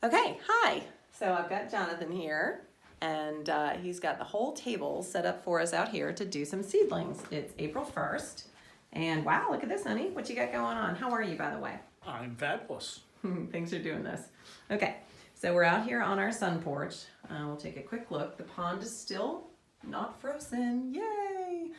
Okay, hi. So I've got Jonathan here, and he's got the whole table set up for us out here to do some seedlings. It's April 1st, and wow, look at this, honey. What you got going on? How are you, by the way? I'm fabulous. Thanks for doing this. Okay, so we're out here on our sun porch. We'll take a quick look. The pond is still not frozen. Yay!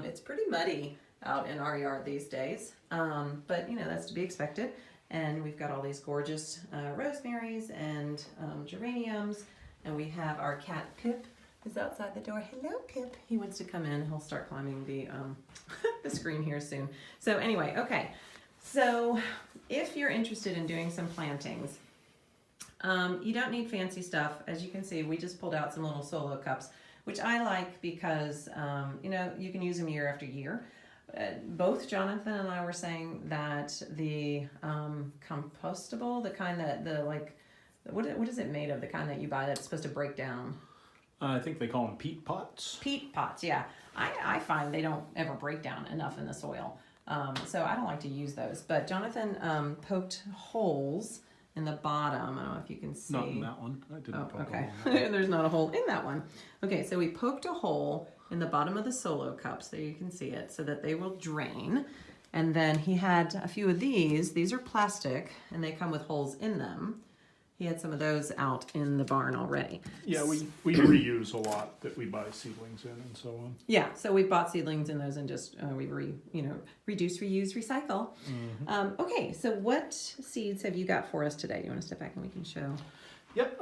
It's pretty muddy out in our yard these days, but you know, that's to be expected. And we've got all these gorgeous rosemaries and geraniums. And we have our cat Pip is outside the door. Hello, Pip. He wants to come in. He'll start climbing the, the screen here soon. So anyway, okay. So if you're interested in doing some plantings, you don't need fancy stuff. As you can see, we just pulled out some little solo cups, which I like because, you know, you can use them year after year. Both Jonathan and I were saying that the compostable, the kind that what is it made of? The kind that you buy that's supposed to break down. I think they call them peat pots. Peat pots, yeah. I find they don't ever break down enough in the soil, so I don't like to use those. But Jonathan poked holes in the bottom. I don't know if you can see. Not in that one. I didn't poke okay. a hole in that. There's not a hole in that one. Okay, so we poked a hole in the bottom of the solo cups, there you can see it, so that they will drain. And then he had a few of these. These are plastic, and they come with holes in them. He had some of those out in the barn already. Yeah, we reuse a lot that we buy seedlings in and so on. Yeah, so we bought seedlings in those and just reduce, reuse, recycle. Mm-hmm. Okay, so what seeds have you got for us today? You want to step back and we can show? Yep,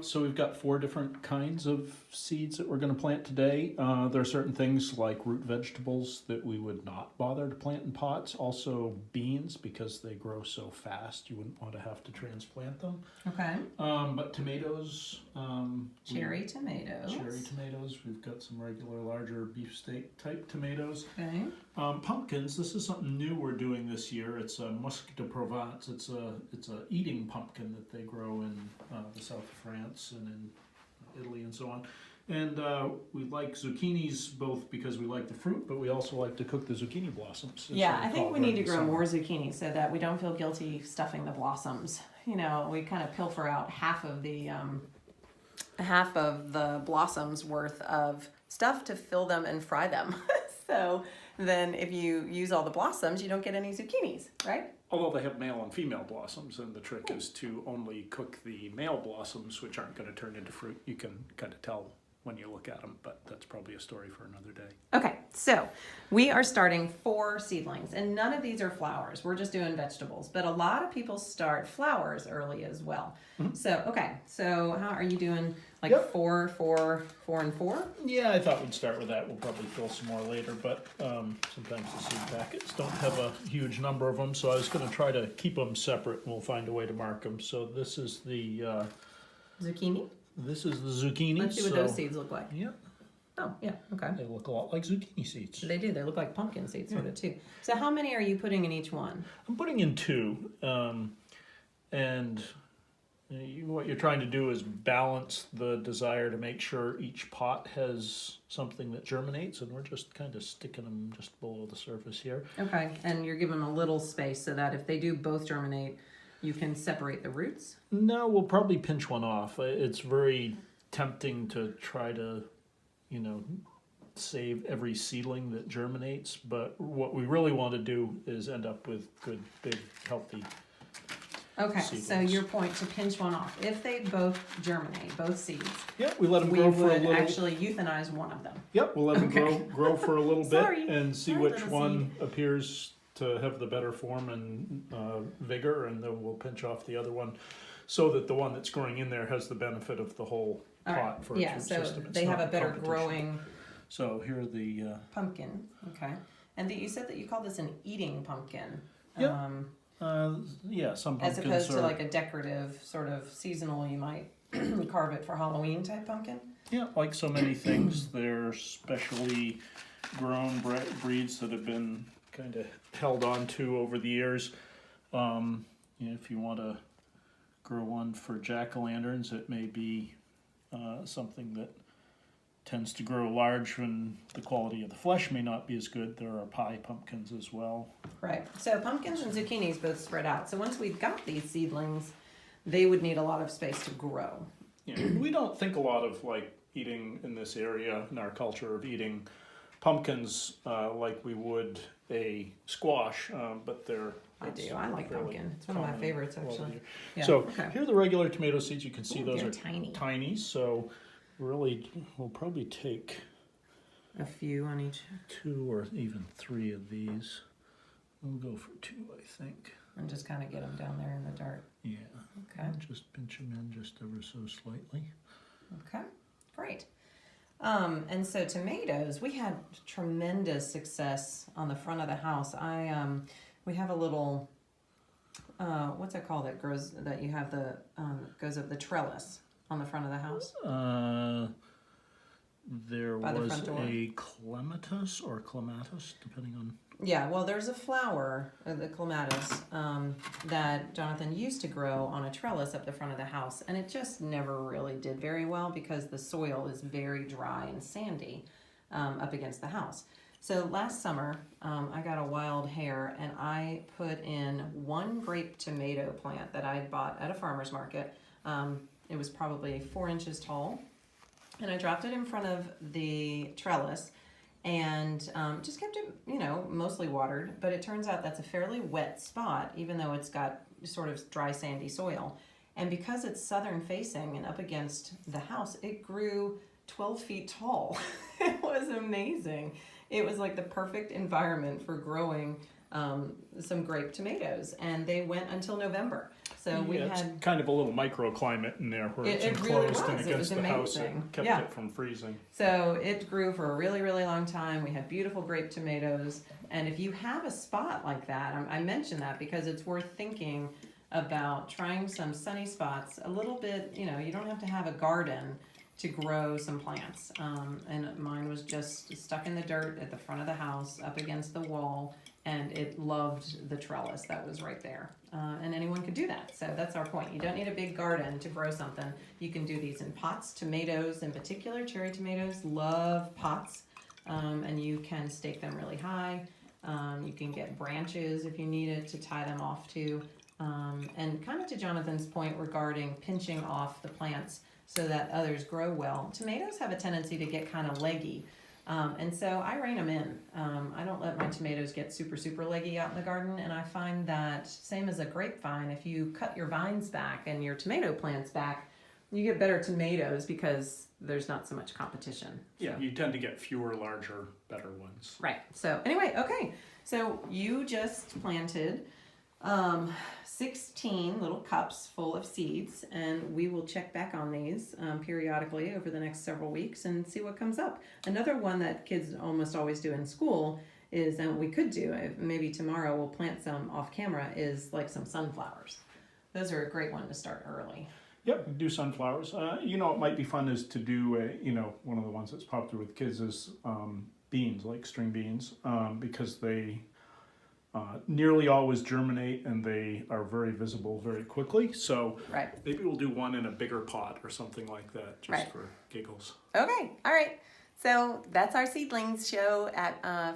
so we've got 4 different kinds of seeds that we're going to plant today. There are certain things like root vegetables that we would not bother to plant in pots. Also beans, because they grow so fast, you wouldn't want to have to transplant them. Okay. But tomatoes. Cherry tomatoes, we've got some regular larger beefsteak type tomatoes. Okay. Pumpkins, this is something new we're doing this year. It's a Musc de Provence. It's a eating pumpkin that they grow in the south of France and in Italy and so on. And we like zucchinis both because we like the fruit, but we also like to cook the zucchini blossoms. Yeah, I think we need to grow more zucchini so that we don't feel guilty stuffing the blossoms. You know, we kind of pilfer out half of the blossoms worth of stuff to fill them and fry them. So then if you use all the blossoms, you don't get any zucchinis, right? Although they have male and female blossoms, and the trick is to only cook the male blossoms, which aren't going to turn into fruit. You can kind of tell when you look at them, but that's probably a story for another day. Okay, so we are starting 4 seedlings, and none of these are flowers. We're just doing vegetables, but a lot of people start flowers early as well. Mm-hmm. So, okay, so how are you doing? Like yep. 4, 4, 4, and 4? Yeah, I thought we'd start with that. We'll probably fill some more later, but sometimes the seed packets don't have a huge number of them, so I was going to try to keep them separate, and we'll find a way to mark them. So this is the zucchini. This is the zucchini. Let's see what those seeds look like. Yeah. Oh, yeah, okay. They look a lot like zucchini seeds. They do. They look like pumpkin seeds, sort of, too. So how many are you putting in each one? I'm putting in 2. And what you're trying to do is balance the desire to make sure each pot has something that germinates, and we're just kind of sticking them just below the surface here. Okay, and you're giving them a little space so that if they do both germinate, you can separate the roots? No, we'll probably pinch one off. It's very tempting to try to, save every seedling that germinates, but what we really want to do is end up with good, big, healthy seedlings. So your point to pinch one off. If they both germinate, both seeds, yeah, we let them grow for a little. We would actually euthanize one of them. Yep, we'll let them grow for a little bit and see which one seed appears to have the better form and vigor, and then we'll pinch off the other one so that the one that's growing in there has the benefit of the whole pot for its root system. Yeah, so they have a better growing. So here are the pumpkin. Okay, and you said that you call this an eating pumpkin. Yeah. Yeah, some pumpkins as opposed to like a decorative sort of seasonal. You might carve it for Halloween type pumpkin. Yeah, like so many things, they're specially grown breeds that have been kind of held on to over the years. If you want to grow one for jack-o'-lanterns, it may be something that tends to grow large and the quality of the flesh may not be as good. There are pie pumpkins as well. Right. So pumpkins and zucchinis both spread out. So once we've got these seedlings, they would need a lot of space to grow. Yeah, we don't think a lot of like eating in this area in our culture of eating pumpkins like we would a squash, but they're. I do. I like fairly pumpkin. It's one of my common favorites, all actually. year. Yeah, So okay. here are the regular tomato seeds. You can see Ooh, those they're are tiny. tiny. So really, we'll probably take A few on each. 2 or even 3 of these. We'll go for 2, I think. And just kind of get them down there in the dirt. Yeah. Okay. And just pinch them in just ever so slightly. Okay, great. And so tomatoes, we had tremendous success on the front of the house. We have a little, what's it called that grows, that you have the, goes up the trellis on the front of the house? There By the was front door? a clematis or clematis, depending on. Yeah, well, there's a flower, the clematis, that Jonathan used to grow on a trellis up the front of the house, and it just never really did very well because the soil is very dry and sandy up against the house. So last summer, I got a wild hair, and I put in 1 grape tomato plant that I bought at a farmer's market. It was probably 4 inches tall, and I dropped it in front of the trellis. And just kept it, mostly watered. But it turns out that's a fairly wet spot, even though it's got sort of dry, sandy soil. And because it's southern facing and up against the house, it grew 12 feet tall. It was amazing. It was like the perfect environment for growing some grape tomatoes. And they went until November. So we it's had kind of a little microclimate in there where it's it really enclosed and was. It against was the house. It amazing. kept Yeah. it from freezing. So it grew for a really, really long time. We had beautiful grape tomatoes. And if you have a spot like that, I mention that because it's worth thinking about trying some sunny spots a little bit. You don't have to have a garden to grow some plants. And mine was just stuck in the dirt at the front of the house up against the wall. And it loved the trellis that was right there. And anyone could do that. So that's our point. You don't need a big garden to grow something. You can do these in pots. Tomatoes in particular, cherry tomatoes, love pots. And you can stake them really high. You can get branches if you need it to tie them off to. And kind of to Jonathan's point regarding pinching off the plants so that others grow well. Tomatoes have a tendency to get kind of leggy. And so I rein them in. I don't let my tomatoes get super, super leggy out in the garden. And I find that, same as a grapevine, if you cut your vines back and your tomato plants back, you get better tomatoes because there's not so much competition. Yeah, So. you tend to get fewer, larger, better ones. Right. So anyway, okay. So you just planted 16 little cups full of seeds, and we will check back on these periodically over the next several weeks and see what comes up. Another one that kids almost always do in school is, and we could do, maybe tomorrow we'll plant some off camera, is like some sunflowers. Those are a great one to start early. Yep, do sunflowers. What might be fun is to do one of the ones that's popular with kids is beans, like string beans, because they nearly always germinate and they are very visible very quickly. So Right. maybe we'll do one in a bigger pot or something like that, just Right. for giggles. Okay, all right. So that's our seedlings show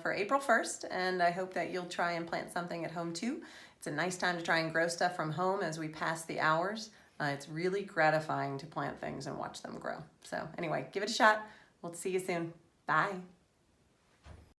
for April 1st, and I hope that you'll try and plant something at home too. It's a nice time to try and grow stuff from home as we pass the hours. It's really gratifying to plant things and watch them grow. So anyway, give it a shot. We'll see you soon. Bye.